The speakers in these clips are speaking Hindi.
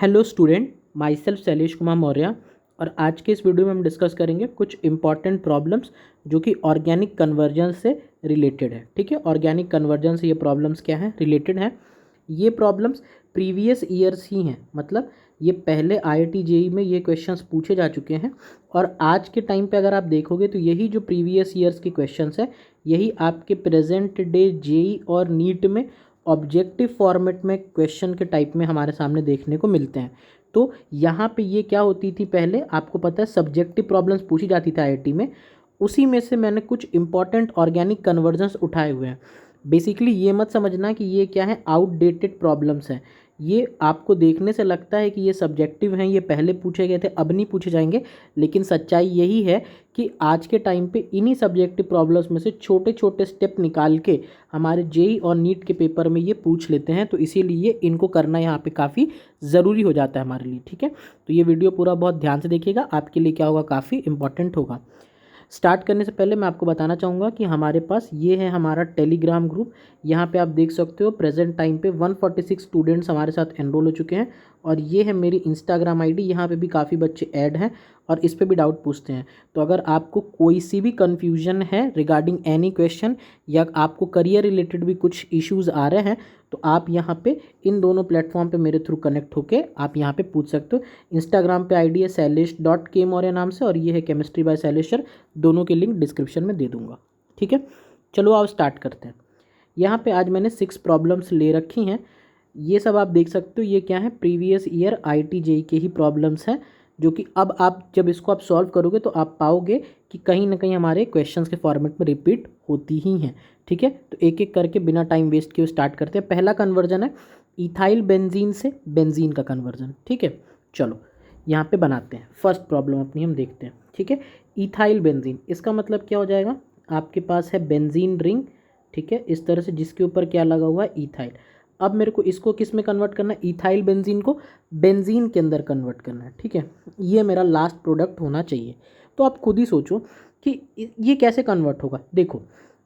Hello student, my self Shailesh Kumar Maurya. और आज के इस वीडियो में हम डिस्कस करेंगे कुछ इंपॉर्टेंट प्रॉब्लम्स जो कि ऑर्गेनिक कन्वर्जन से रिलेटेड है। ठीक है, ऑर्गेनिक कन्वर्जन से ये प्रॉब्लम्स क्या हैं, रिलेटेड हैं। ये प्रॉब्लम्स प्रीवियस ईयर्स ही हैं, मतलब ये पहले IIT JEE में ये क्वेश्चंस पूछे जा चुके हैं। और आज के टाइम पे अगर आप देखोगे तो यही जो प्रीवियस ईयर्स के क्वेश्चंस हैं, यही आपके प्रेजेंट डे JEE और नीट में ऑब्जेक्टिव फॉर्मेट में क्वेश्चन के टाइप में हमारे सामने देखने को मिलते हैं। तो यहाँ पे ये क्या होती थी, पहले आपको पता है सब्जेक्टिव प्रॉब्लम्स पूछी जाती थी IIT में, उसी में से मैंने कुछ इंपॉर्टेंट ऑर्गेनिक कन्वर्जन्स उठाए हुए हैं। बेसिकली ये मत समझना कि ये क्या है, आउटडेटेड प्रॉब्लम्स हैं। ये आपको देखने से लगता है कि ये सब्जेक्टिव हैं, ये पहले पूछे गए थे, अब नहीं पूछे जाएंगे, लेकिन सच्चाई यही है कि आज के टाइम पे इन्हीं सब्जेक्टिव प्रॉब्लम्स में से छोटे छोटे स्टेप निकाल के हमारे JEE और नीट के पेपर में ये पूछ लेते हैं। तो इसीलिए इनको करना यहाँ पे काफ़ी ज़रूरी हो जाता है हमारे लिए। ठीक है, तो ये वीडियो पूरा बहुत ध्यान से देखिएगा, आपके लिए क्या होगा, काफ़ी इंपॉर्टेंट होगा। स्टार्ट करने से पहले मैं आपको बताना चाहूँगा कि हमारे पास ये है हमारा टेलीग्राम ग्रुप। यहाँ पे आप देख सकते हो प्रेजेंट टाइम पे 146 स्टूडेंट्स हमारे साथ एनरोल हो चुके हैं। और ये है मेरी इंस्टाग्राम ID, यहाँ पे भी काफ़ी बच्चे ऐड हैं और इस पे भी डाउट पूछते हैं। तो अगर आपको कोई सी भी कन्फ्यूजन है रिगार्डिंग एनी क्वेश्चन, या आपको करियर रिलेटेड भी कुछ इश्यूज़ आ रहे हैं, तो आप यहाँ पे इन दोनों प्लेटफॉर्म पे मेरे थ्रू कनेक्ट होके आप यहाँ पे पूछ सकते हो। इंस्टाग्राम पे ID है शैलेश.K मौर्य नाम से, और ये है केमिस्ट्री बाय शैलेश सर। दोनों के लिंक डिस्क्रिप्शन में दे दूंगा। ठीक है, चलो आओ स्टार्ट करते हैं। यहाँ पे आज मैंने 6 प्रॉब्लम्स ले रखी हैं। ये सब आप देख सकते हो, ये क्या है, प्रीवियस ईयर IIT JEE के ही प्रॉब्लम्स हैं, जो कि अब आप जब इसको आप सॉल्व करोगे तो आप पाओगे कि कहीं ना कहीं हमारे क्वेश्चंस के फॉर्मेट में रिपीट होती ही हैं। ठीक है, तो एक एक करके बिना टाइम वेस्ट किए स्टार्ट करते हैं। पहला कन्वर्जन है इथाइल बेंजीन से बेंजीन का कन्वर्जन। ठीक है, चलो यहाँ पे बनाते हैं। फर्स्ट प्रॉब्लम अपनी हम देखते हैं। ठीक है, इथाइल बेंजीन, इसका मतलब क्या हो जाएगा, आपके पास है बेंजीन रिंग, ठीक है, इस तरह से, जिसके ऊपर क्या लगा हुआ है, इथाइल। अब मेरे को इसको किस में कन्वर्ट करना है, इथाइल बेंजीन को बेंजीन के अंदर कन्वर्ट करना है। ठीक है, ये मेरा लास्ट प्रोडक्ट होना चाहिए। तो आप खुद ही सोचो कि ये कैसे कन्वर्ट होगा। देखो,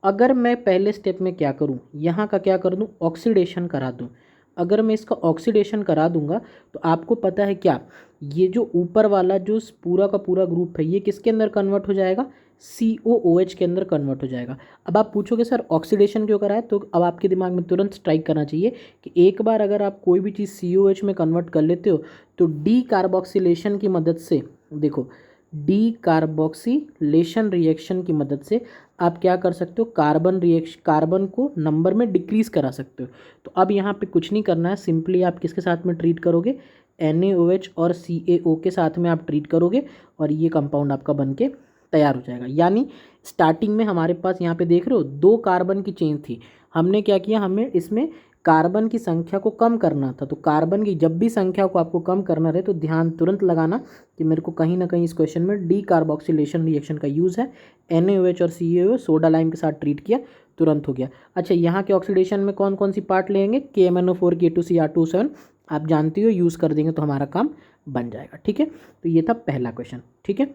अगर मैं पहले स्टेप में क्या करूँ, यहाँ का क्या कर दूँ, ऑक्सीडेशन करा दूँ। अगर मैं इसका ऑक्सीडेशन करा दूंगा तो आपको पता है क्या, ये जो ऊपर वाला जो पूरा का पूरा ग्रुप है, ये किसके अंदर कन्वर्ट हो जाएगा, COOH के अंदर कन्वर्ट हो जाएगा। अब आप पूछोगे सर ऑक्सीडेशन क्यों कराए, तो अब आपके दिमाग में तुरंत स्ट्राइक करना चाहिए कि एक बार अगर आप कोई भी चीज़ COH में कन्वर्ट कर लेते हो तो डी कार्बोक्सिलेशन की मदद से, देखो डी कार्बोक्सिलेशन रिएक्शन की मदद से आप क्या कर सकते हो, कार्बन को नंबर में डिक्रीज करा सकते हो। तो अब यहाँ पे कुछ नहीं करना है, सिंपली आप किसके साथ में ट्रीट करोगे, NaOH और CaO के साथ में आप ट्रीट करोगे और ये कंपाउंड आपका बन के तैयार हो जाएगा। यानी स्टार्टिंग में हमारे पास यहाँ पे देख रहे हो 2 कार्बन की चेन थी, हमने क्या किया, हमें इसमें कार्बन की संख्या को कम करना था। तो कार्बन की जब भी संख्या को आपको कम करना रहे तो ध्यान तुरंत लगाना कि मेरे को कहीं ना कहीं इस क्वेश्चन में डी कार्बोक्सिलेशन रिएक्शन का यूज़ है। NaOH और CaO सोडा लाइम के साथ ट्रीट किया, तुरंत हो गया। अच्छा, यहाँ के ऑक्सीडेशन में कौन कौन सी पार्ट लेंगे, KMNO4 K2Cr2O7 आप जानती हो, यूज़ कर देंगे तो हमारा काम बन जाएगा। ठीक है, तो ये था पहला क्वेश्चन। ठीक है,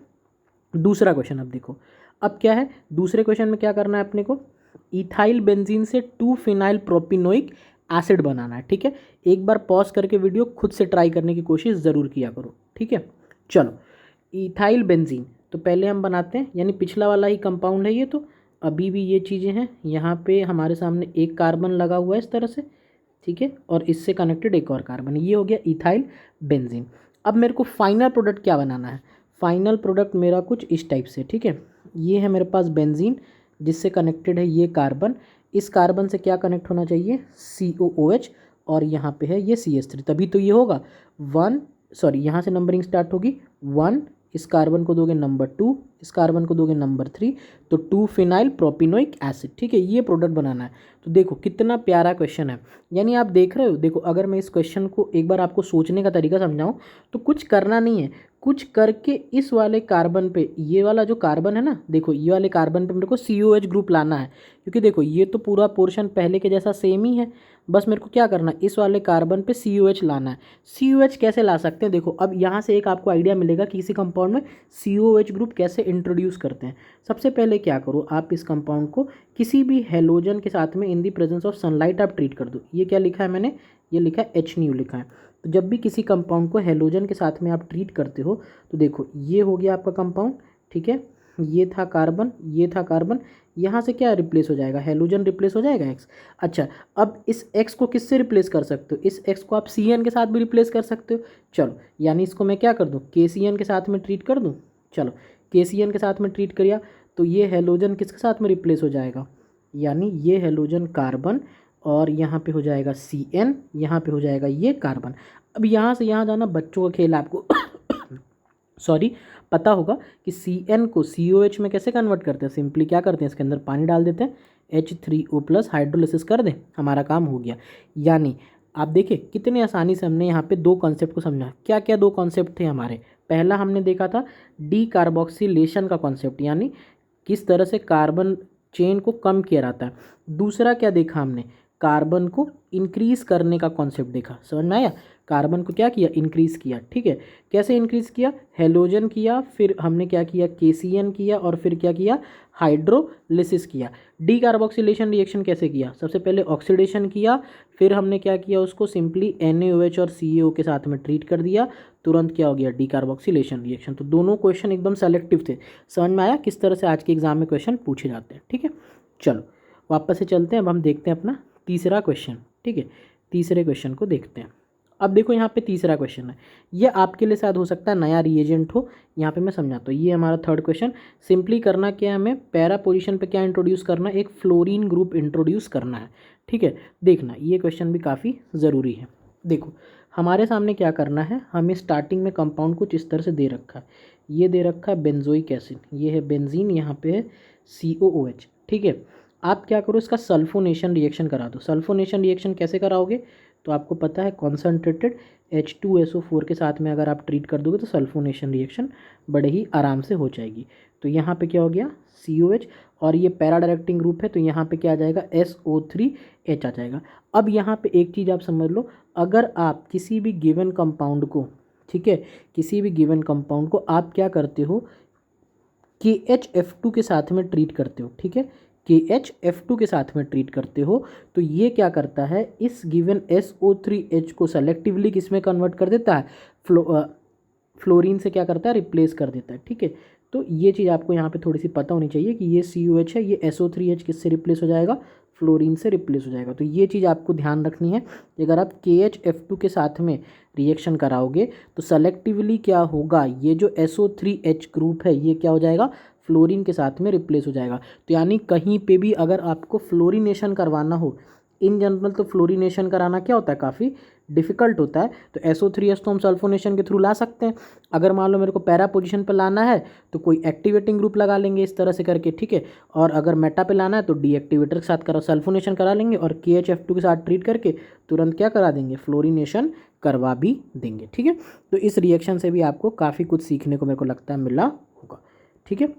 दूसरा क्वेश्चन अब देखो, अब क्या है, दूसरे क्वेश्चन में क्या करना है अपने को, इथाइल बेंजीन से 2-फिनाइल प्रोपिनोइक एसिड बनाना है। ठीक है, एक बार पॉज करके वीडियो खुद से ट्राई करने की कोशिश ज़रूर किया करो। ठीक है, चलो इथाइल बेंजीन तो पहले हम बनाते हैं, यानी पिछला वाला ही कंपाउंड है ये, तो अभी भी ये चीज़ें हैं। यहाँ पे हमारे सामने एक कार्बन लगा हुआ है इस तरह से, ठीक है, और इससे कनेक्टेड एक और कार्बन, ये हो गया इथाइल बेंजीन। अब मेरे को फाइनल प्रोडक्ट क्या बनाना है, फाइनल प्रोडक्ट मेरा कुछ इस टाइप से। ठीक है, ये है मेरे पास बेंजीन जिससे कनेक्टेड है ये कार्बन, इस कार्बन से क्या कनेक्ट होना चाहिए, COOH, और यहाँ पे है ये CH3, तभी तो ये होगा 1, सॉरी यहाँ से नंबरिंग स्टार्ट होगी 1, इस कार्बन को दोगे नंबर 2, इस कार्बन को दोगे नंबर 3, तो 2-फिनाइल प्रोपिनोइक एसिड। ठीक है, ये प्रोडक्ट बनाना है। तो देखो कितना प्यारा क्वेश्चन है, यानी आप देख रहे हो, देखो अगर मैं इस क्वेश्चन को एक बार आपको सोचने का तरीका समझाऊं तो कुछ करना नहीं है, कुछ करके इस वाले कार्बन पे, ये वाला जो कार्बन है ना, देखो ये वाले कार्बन पे मेरे को COH ग्रुप लाना है, क्योंकि देखो ये तो पूरा पोर्शन पहले के जैसा सेम ही है, बस मेरे को क्या करना है, इस वाले कार्बन पे COH लाना है। COH कैसे ला सकते हैं, देखो अब यहाँ से एक आपको आइडिया मिलेगा कि किसी कंपाउंड में COH ग्रुप कैसे इंट्रोड्यूस करते हैं। सबसे पहले क्या करो, आप इस कंपाउंड को किसी भी हेलोजन के साथ में इन दी प्रेजेंस ऑफ सनलाइट आप ट्रीट कर दो। ये क्या लिखा है मैंने, ये लिखा है HNu लिखा है। तो जब भी किसी कंपाउंड को हेलोजन के साथ में आप ट्रीट करते हो तो देखो ये हो गया आपका कंपाउंड, ठीक है, ये था कार्बन, ये था कार्बन, यहाँ से क्या रिप्लेस हो जाएगा, हेलोजन रिप्लेस हो जाएगा एक्स। अच्छा, अब इस एक्स को किससे रिप्लेस कर सकते हो, इस एक्स को आप सी एन के साथ भी रिप्लेस कर सकते हो। चलो, यानी इसको मैं क्या कर दूँ, के सी एन के साथ में ट्रीट कर दूँ। चलो, के सी एन के साथ में ट्रीट किया तो ये हेलोजन किसके साथ में रिप्लेस हो जाएगा, यानी ये हेलोजन कार्बन, और यहाँ पे हो जाएगा सी एन, यहाँ पे हो जाएगा ये कार्बन। अब यहाँ से यहाँ जाना बच्चों का खेल, आपको सॉरी पता होगा कि सी एन को सी ओ एच में कैसे कन्वर्ट करते हैं। सिंपली क्या करते हैं, इसके अंदर पानी डाल देते हैं, H3O+ हाइड्रोलिसिस कर दें, हमारा काम हो गया। यानी आप देखिए कितने आसानी से हमने यहाँ पे दो कॉन्सेप्ट को समझा। क्या क्या दो कॉन्सेप्ट थे हमारे, पहला हमने देखा था डी कार्बोक्सिलेशन का कॉन्सेप्ट, यानी किस तरह से कार्बन चेन को कम किया जाता है। दूसरा क्या देखा हमने, कार्बन को इंक्रीज करने का कॉन्सेप्ट देखा, समझ में आया। कार्बन को क्या किया, इंक्रीज किया, ठीक है। कैसे इंक्रीज किया, हेलोजन किया, फिर हमने क्या किया, केसीएन किया, और फिर क्या किया, हाइड्रोलिसिस किया। डी कार्बोक्सिलेशन रिएक्शन कैसे किया, सबसे पहले ऑक्सीडेशन किया, फिर हमने क्या किया, उसको सिंपली NaOH और CaO के साथ में ट्रीट कर दिया, तुरंत क्या हो गया, डी कार्बोक्सिलेशन रिएक्शन। तो दोनों क्वेश्चन एकदम सेलेक्टिव थे, समझ में आया किस तरह से आज के एग्जाम में क्वेश्चन पूछे जाते हैं, ठीक है। चलो वापस से चलते हैं, अब हम देखते हैं अपना तीसरा क्वेश्चन, ठीक है। तीसरे क्वेश्चन को देखते हैं। अब देखो यहाँ पे तीसरा क्वेश्चन है, ये आपके लिए शायद हो सकता है नया रिएजेंट हो, यहाँ पे मैं समझाता हूँ। ये हमारा थर्ड क्वेश्चन, सिंपली करना क्या है, हमें पैरा पोजीशन पे क्या इंट्रोड्यूस करना है, एक फ्लोरीन ग्रुप इंट्रोड्यूस करना है, ठीक है। देखना ये क्वेश्चन भी काफ़ी ज़रूरी है। देखो हमारे सामने क्या करना है, हमें स्टार्टिंग में कंपाउंड कुछ इस तरह से दे रखा है, ये दे रखा है बेंजोइक एसिड, ये है बेंजीन, यहाँ पे है COOH, ठीक है। आप क्या करो, इसका सल्फोनेशन रिएक्शन करा दो। सल्फोनेशन रिएक्शन कैसे कराओगे, तो आपको पता है कॉन्सनट्रेटेड H2SO4 के साथ में अगर आप ट्रीट कर दोगे तो सल्फोनेशन रिएक्शन बड़े ही आराम से हो जाएगी। तो यहाँ पे क्या हो गया, COH, और ये पैरा डायरेक्टिंग ग्रुप है, तो यहाँ पे क्या आ जाएगा, SO3H आ जाएगा। अब यहाँ पे एक चीज़ आप समझ लो, अगर आप किसी भी गिवन कंपाउंड को, ठीक है, किसी भी गिवन कंपाउंड को आप क्या करते हो, KHF2 के साथ में ट्रीट करते हो, ठीक है, KHF2 के साथ में ट्रीट करते हो, तो ये क्या करता है, इस गिवन SO3H को सेलेक्टिवली किस में कन्वर्ट कर देता है, फ्लोरीन से क्या करता है, रिप्लेस कर देता है, ठीक है। तो ये चीज़ आपको यहाँ पे थोड़ी सी पता होनी चाहिए कि ये COH है, ये SO3H किससे रिप्लेस हो जाएगा, फ्लोरीन से रिप्लेस हो जाएगा। तो ये चीज़ आपको ध्यान रखनी है कि अगर आप KHF2 के साथ में रिएक्शन कराओगे तो सेलेक्टिवली क्या होगा, ये जो SO3H ग्रुप है ये क्या हो जाएगा, फ्लोरीन के साथ में रिप्लेस हो जाएगा। तो यानी कहीं पे भी अगर आपको फ्लोरीनेशन करवाना हो, इन जनरल तो फ्लोरीनेशन कराना क्या होता है, काफ़ी डिफ़िकल्ट होता है। तो SO3H तो हम सल्फोनेशन के थ्रू ला सकते हैं। अगर मान लो मेरे को पैरा पोजीशन पे लाना है तो कोई एक्टिवेटिंग ग्रुप लगा लेंगे इस तरह से करके, ठीक है। और अगर मेटा पे लाना है तो डीएक्टिवेटर के साथ करा सल्फोनेशन करा लेंगे, और KHF2 के साथ ट्रीट करके तुरंत क्या करा देंगे, फ्लोरीनेशन करवा भी देंगे, ठीक है। तो इस रिएक्शन से भी आपको काफ़ी कुछ सीखने को मेरे को लगता है मिला होगा, ठीक है।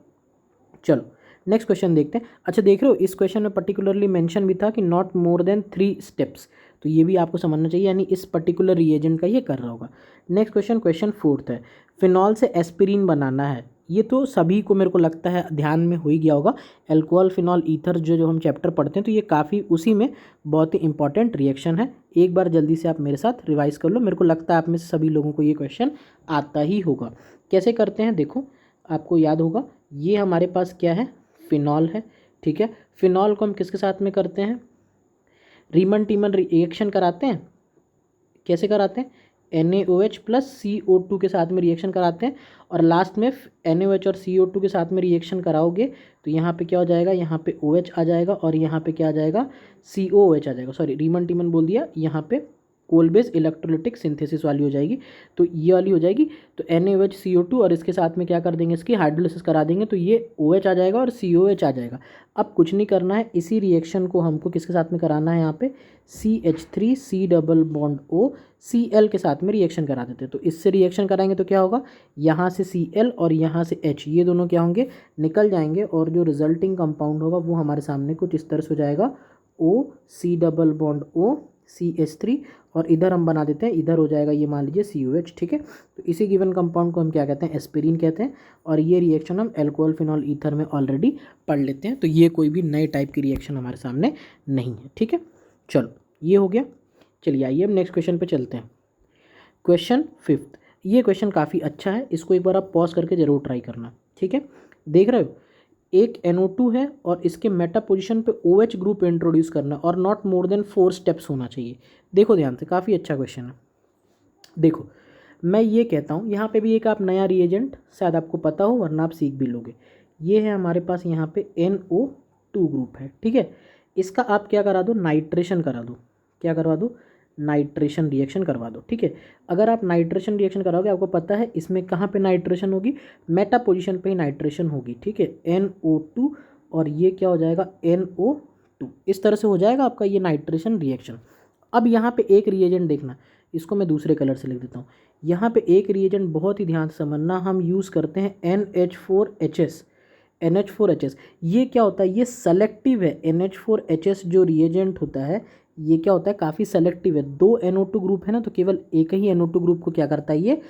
चलो नेक्स्ट क्वेश्चन देखते हैं। अच्छा देख रहे हो, इस क्वेश्चन में पर्टिकुलरली मेंशन भी था कि नॉट मोर देन 3 स्टेप्स, तो ये भी आपको समझना चाहिए, यानी इस पर्टिकुलर रिएजेंट का ये कर रहा होगा। नेक्स्ट क्वेश्चन, क्वेश्चन फोर्थ है, फिनॉल से एस्पिरिन बनाना है। ये तो सभी को मेरे को लगता है ध्यान में हो ही गया होगा, अल्कोहल फिनॉल ईथर जो हम चैप्टर पढ़ते हैं तो ये काफ़ी उसी में बहुत ही इंपॉर्टेंट रिएक्शन है। एक बार जल्दी से आप मेरे साथ रिवाइज कर लो, मेरे को लगता है आप में से सभी लोगों को ये क्वेश्चन आता ही होगा। कैसे करते हैं देखो, आपको याद होगा, ये हमारे पास क्या है, फिनॉल है, ठीक है। फिनॉल को हम किसके साथ में करते हैं, रीमन टीमन रिएक्शन कराते हैं। कैसे कराते हैं, NaOH प्लस CO2 के साथ में रिएक्शन कराते हैं, और लास्ट में NaOH और CO2 के साथ में रिएक्शन कराओगे तो यहाँ पे क्या हो जाएगा, यहाँ पे OH आ जाएगा, और यहाँ पे क्या आ जाएगा, COOH आ जाएगा। सॉरी रीमन टीमन बोल दिया, यहाँ पे कोल बेस इलेक्ट्रोलिटिक सिंथेसिस वाली हो जाएगी, तो ये वाली हो जाएगी। तो NaOH CO2 और इसके साथ में क्या कर देंगे, इसकी हाइड्रोलिसिस करा देंगे, तो ये OH आ जाएगा और COH आ जाएगा। अब कुछ नहीं करना है, इसी रिएक्शन को हमको किसके साथ में कराना है, यहाँ पे CH3 C double bond O Cl के साथ में रिएक्शन करा देते हैं। तो इससे रिएक्शन कराएंगे तो क्या होगा, यहाँ से Cl और यहाँ से H, ये दोनों क्या होंगे, निकल जाएंगे, और जो रिजल्टिंग कंपाउंड होगा वो हमारे सामने कुछ इस तरह से हो जाएगा, O C double bond O CH3, और इधर हम बना देते हैं, इधर हो जाएगा ये मान लीजिए COH, ठीक है। तो इसी गिवन कंपाउंड को हम क्या कहते हैं, एस्पिरिन कहते हैं, और ये रिएक्शन हम अल्कोहल फिनॉल ईथर में ऑलरेडी पढ़ लेते हैं, तो ये कोई भी नए टाइप की रिएक्शन हमारे सामने नहीं है, ठीक है। चलो ये हो गया, चलिए आइए अब नेक्स्ट क्वेश्चन पे चलते हैं। क्वेश्चन 5th, ये क्वेश्चन काफ़ी अच्छा है, इसको एक बार आप पॉज करके ज़रूर ट्राई करना, ठीक है। देख रहे हो, एक NO2 है और इसके मेटा पोजीशन पे OH ग्रुप इंट्रोड्यूस करना और नॉट मोर देन 4 स्टेप्स होना चाहिए। देखो ध्यान से, काफ़ी अच्छा क्वेश्चन है। देखो मैं ये कहता हूँ, यहाँ पे भी एक आप नया रिएजेंट शायद आपको पता हो वरना आप सीख भी लोगे। ये है हमारे पास यहाँ पे NO2 ग्रुप है, ठीक है। इसका आप क्या करा दो, नाइट्रेशन करा दो। क्या करवा दो, नाइट्रेशन रिएक्शन करवा दो, ठीक है। अगर आप नाइट्रेशन रिएक्शन कराओगे, आपको पता है इसमें कहाँ पे नाइट्रेशन होगी, मेटा पोजीशन पे ही नाइट्रेशन होगी, ठीक है। NO2 और ये क्या हो जाएगा, NO2। इस तरह से हो जाएगा आपका ये नाइट्रेशन रिएक्शन। अब यहाँ पे एक रिएजेंट देखना, इसको मैं दूसरे कलर से लिख देता हूँ। यहाँ पे एक रिएजेंट बहुत ही ध्यान से समझना, हम यूज़ करते हैं NH4HS। NH4HS ये क्या होता है, ये सेलेक्टिव है। NH4HS जो रिएजेंट होता है ये क्या होता है, काफ़ी सेलेक्टिव है। 2 NO2 ग्रुप है ना, तो केवल एक ही NO2 ग्रुप को क्या करता है, ये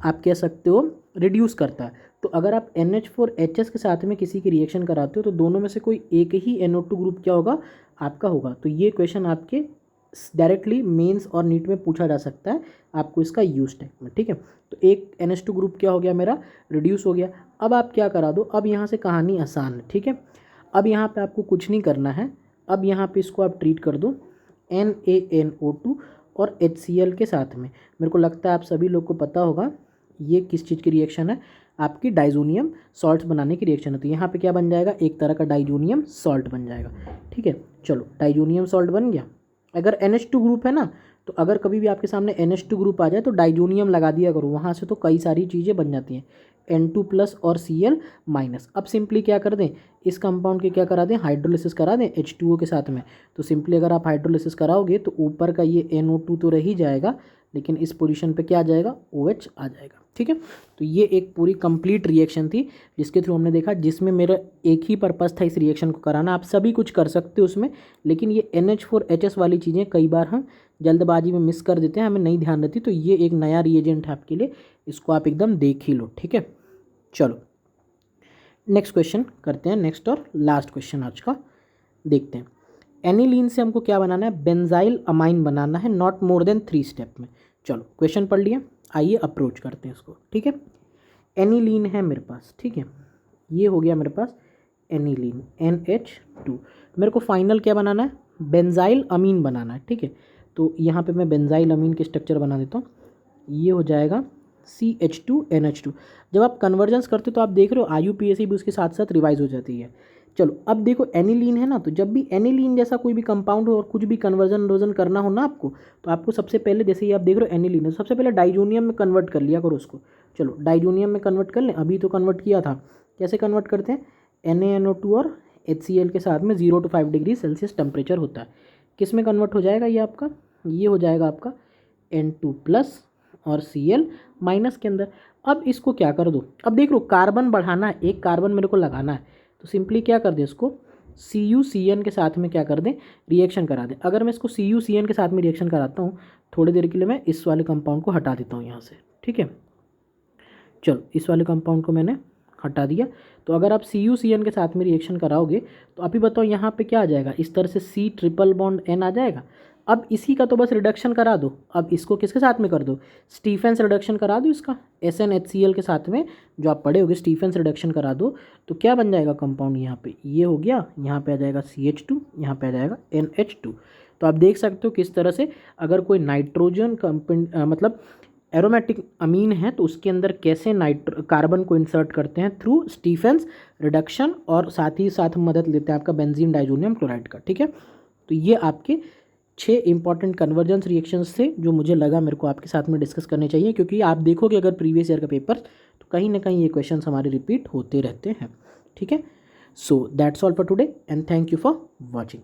आप कह सकते हो रिड्यूस करता है। तो अगर आप NH4HS के साथ में किसी की रिएक्शन कराते हो तो दोनों में से कोई एक ही NO2 ग्रुप क्या होगा, आपका होगा। तो ये क्वेश्चन आपके डायरेक्टली मेंस और नीट में पूछा जा सकता है, आपको इसका यूज टाइप में, ठीक है। तो एक NH2 ग्रुप क्या हो गया मेरा, रिड्यूस हो गया। अब आप क्या करा दो, अब यहाँ से कहानी आसान है, ठीक है। अब यहाँ पे आपको कुछ नहीं करना है, अब यहाँ पे इसको आप ट्रीट कर दो NaNO2 और HCl के साथ में। मेरे को लगता है आप सभी लोग को पता होगा ये किस चीज़ की रिएक्शन है, आपकी डाइजोनियम सॉल्ट्स बनाने की रिएक्शन है। तो यहाँ पे क्या बन जाएगा, एक तरह का डाइजोनियम सॉल्ट बन जाएगा, ठीक है। चलो डाइजोनियम सॉल्ट बन गया। अगर NH2 ग्रुप है ना, तो अगर कभी भी आपके सामने NH2 ग्रुप आ जाए तो डाइजोनियम लगा दिया करो, वहाँ से तो कई सारी चीज़ें बन जाती हैं, N2+ और Cl-। अब सिंपली क्या कर दें, इस कंपाउंड के क्या करा दें, हाइड्रोलिसिस करा दें H2O के साथ में। तो सिंपली अगर आप हाइड्रोलिसिस कराओगे तो ऊपर का ये NO2 तो रह ही जाएगा, लेकिन इस पोजीशन पे क्या आ जाएगा, OH आ जाएगा, ठीक है। तो ये एक पूरी कंप्लीट रिएक्शन थी जिसके थ्रू हमने देखा, जिसमें मेरा एक ही पर्पस था इस रिएक्शन को कराना। आप सभी कुछ कर सकते हो उसमें, लेकिन ये NH4HS वाली चीज़ें कई बार हम जल्दबाजी में मिस कर देते हैं, हमें नहीं ध्यान रहती। तो ये एक नया रिएजेंट है आपके लिए, इसको आप एकदम देख ही लो, ठीक है। चलो नेक्स्ट क्वेश्चन करते हैं, नेक्स्ट और लास्ट क्वेश्चन आज का देखते हैं। एनिलीन से हमको क्या बनाना है, बेंजाइल अमाइन बनाना है, नॉट मोर देन 3 स्टेप में। चलो क्वेश्चन पढ़ लिया, आइए अप्रोच करते हैं इसको, ठीक है। एनिलीन है मेरे पास, ठीक है, ये हो गया मेरे पास एनिलीन NH2। मेरे को फाइनल क्या बनाना है, बेंजाइल अमीन बनाना है, ठीक है। तो यहाँ पे मैं बेंजाइल अमीन के स्ट्रक्चर बना देता हूँ, ये हो जाएगा CH2NH2। जब आप कन्वर्जेंस करते हो तो आप देख रहे हो IUPAC भी उसके साथ साथ रिवाइज हो जाती है। चलो अब देखो एनिलीन है ना, तो जब भी एनिलीन जैसा कोई भी कंपाउंड हो और कुछ भी कन्वर्जन करना हो ना आपको, तो आपको सबसे पहले, जैसे ही आप देख रहे हो एनिलीन है, सबसे पहले डाइजोनियम में कन्वर्ट कर लिया करो उसको। चलो डाइजोनियम में कन्वर्ट कर लें, अभी तो कन्वर्ट किया था। कैसे कन्वर्ट करते हैं, NaNO2 और HCl के साथ में 0 to 5 डिग्री सेल्सियस टेम्परेचर होता है। किस में कन्वर्ट हो जाएगा ये आपका, ये हो जाएगा आपका N2+ और Cl- के अंदर। अब इसको क्या कर दो, अब देख लो कार्बन बढ़ाना है, एक कार्बन मेरे को लगाना है, तो सिंपली क्या कर दें, इसको CuCN के साथ में क्या कर दें, रिएक्शन करा दें। अगर मैं इसको CuCN के साथ में रिएक्शन कराता हूँ, थोड़ी देर के लिए मैं इस वाले कंपाउंड को हटा देता हूँ यहाँ से, ठीक है। चलो इस वाले कंपाउंड को मैंने हटा दिया। तो अगर आप CuCN के साथ में रिएक्शन कराओगे तो अभी बताओ यहाँ पे क्या आ जाएगा, इस तरह से C∧N आ जाएगा। अब इसी का तो बस रिडक्शन करा दो, अब इसको किसके साथ में कर दो, स्टीफेंस रिडक्शन करा दो इसका, SnHCl के साथ में जो आप पढ़े होगे, स्टीफेंस रिडक्शन करा दो। तो क्या बन जाएगा कंपाउंड, यहाँ पे ये हो गया, यहाँ पे आ जाएगा CH2, यहाँ पे आ जाएगा NH2। तो आप देख सकते हो किस तरह से अगर कोई नाइट्रोजन मतलब एरोमेटिक अमीन है तो उसके अंदर कैसे कार्बन को इंसर्ट करते हैं थ्रू स्टीफेंस रिडक्शन, और साथ ही साथ मदद लेते हैं आपका बेंजीन डाइजोनियम क्लोराइड का, ठीक है। तो ये आपके 6 इंपॉर्टेंट कन्वर्जेंस रिएक्शंस थे जो मुझे लगा मेरे को आपके साथ में डिस्कस करने चाहिए, क्योंकि आप देखोगे अगर प्रीवियस ईयर का पेपर तो कहीं ना कहीं ये क्वेश्चंस हमारे रिपीट होते रहते हैं, ठीक है। So that's all for today and thank you for watching.